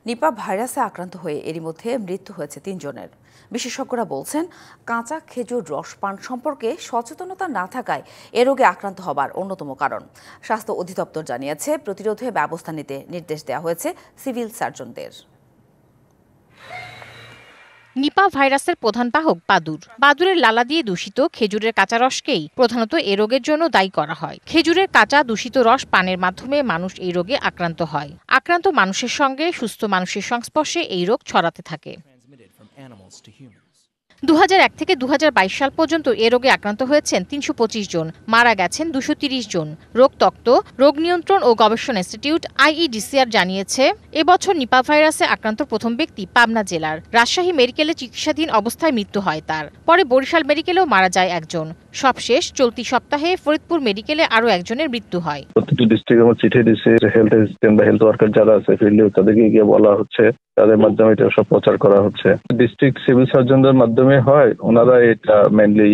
নিপা ভাইরাসে আক্রান্ত হয়ে এরই মধ্যে মৃত্যু হয়েছে ৩ জনের। বিশেষজ্ঞরা বলছেন, কাঁচা খেজুর রস পান সম্পর্কে সচেতনতা না থাকায় এ রোগে আক্রান্ত হবার অন্যতম কারণ। স্বাস্থ্য অধিদপ্তর জানিয়েছে, প্রতিরোধে ব্যবস্থা নিতে নির্দেশ দেওয়া হয়েছে সিভিল সার্জনদের। নিপা ভাইরাসের প্রধান বাহক বাদুড়। বাদুড়ের লালা দিয়ে দূষিত খেজুরের কাঁচা রসকেই প্রধানত এ রোগের জন্য দায়ী করা হয়। খেজুরের কাঁচা দূষিত রস পানের মাধ্যমে মানুষ এই রোগে আক্রান্ত হয়। আক্রান্ত মানুষের সঙ্গে সুস্থ মানুষের সংস্পর্শে এই রোগ ছড়াতে থাকে। 2001 থেকে 2022 সাল পর্যন্ত এ রোগে আক্রান্ত হয়েছেন 325 জন, মারা গেছেন 230 জন। রোগতত্ত্ব, রোগ নিয়ন্ত্রণ ও গবেষণা ইনস্টিটিউট IEDCR জানিয়েছে, এবছর নিপা ভাইরাসে আক্রান্ত প্রথম ব্যক্তি পাবনা জেলার। রাজশাহী মেডিকেলে চিকিৎসাধীন অবস্থায় মৃত্যু হয় তার। পরে বরিশাল মেডিকেলেও মারা যায় একজন। সবশেষ চলতি সপ্তাহে ফরিদপুর মেডিকেলে আরও একজনের মৃত্যু হয়। প্রতিটি ডিস্ট্রিক্টে আমরা চিঠি দিচ্ছি, হেলথ অ্যাসিস্ট্যান্ট বা হেলথ ওয়ার্কার যারা আছে ফিল্ডে তাদেরকে গিয়ে বলা হচ্ছে, তাদের মাধ্যমে এটা সব প্রচার করা হচ্ছে। ডিস্ট্রিক্ট সিভিল সার্জনদের মাধ্যমে হয়, ওনারা এটা মেইনলি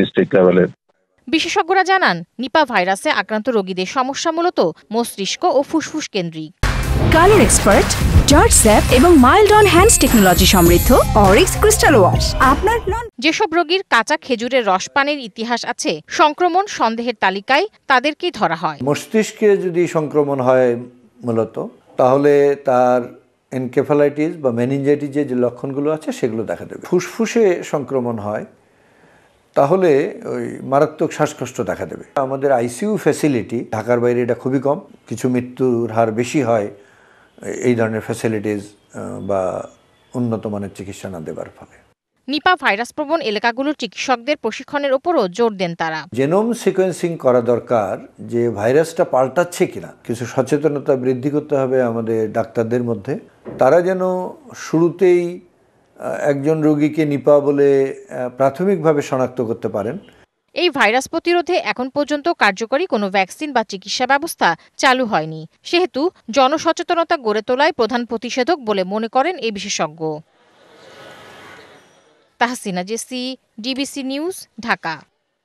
ডিস্ট্রিক্ট লেভেলের। বিশেষজ্ঞরা জানান, নিপা ভাইরাসে আক্রান্ত রোগীদের সমস্যা মূলত মস্তিষ্ক ও ফুসফুস কেন্দ্রিক। কালার এক্সপার্ট, জর্জ স্যাপ এবং মাইল্ড অন হ্যান্ডস টেকনোলজি সমৃদ্ধ অরিক্স ক্রিস্টাল ওয়াশ। আপনার যেসব রোগীর কাঁচা খেজুরের রস পানের ইতিহাস আছে, সংক্রমণ সন্দেহের তালিকায় তাদেরকেই ধরা হয়। মস্তিষ্কে যদি সংক্রমণ হয় মূলত, তাহলে তার এনকেফালাইটিস বা মেনিনজাইটিসের যে লক্ষণগুলো আছে সেগুলো দেখা দেবে। ফুসফুসে সংক্রমণ হয় তাহলে ওই মারাত্মক শ্বাসকষ্ট দেখা দেবে। আমাদের আইসিইউ ফ্যাসিলিটি ঢাকার বাইরে এটা খুবই কম, কিছু মৃত্যুর হার বেশি হয় এই ধরনের ফ্যাসিলিটিস বা উন্নত মানের চিকিৎসা না দেবার ফলে। নিপা ভাইরাস প্রবণ এলাকাগুলোর চিকিৎসকদের প্রশিক্ষণের উপরও জোর দেন তারা। জেনোম সিকোয়েন্সিং করা দরকার, যে ভাইরাসটা পাল্টাচ্ছে কিনা। কিছু সচেতনতা বৃদ্ধি করতে হবে আমাদের ডাক্তারদের মধ্যে। তারা যেন শুরুতেই একজন রোগীকে নিপা বলে প্রাথমিকভাবে শনাক্ত করতে পারেন। এই ভাইরাস প্রতিরোধে এখন পর্যন্ত কার্যকরী কোনো ভ্যাকসিন বা চিকিৎসা ব্যবস্থা চালু হয়নি। সেহেতু জনসচেতনতা গড়ে তোলাই প্রধান প্রতিষেধক বলে মনে করেন এই বিশেষজ্ঞ। Tahsina Jesy, DBC news, Dhaka.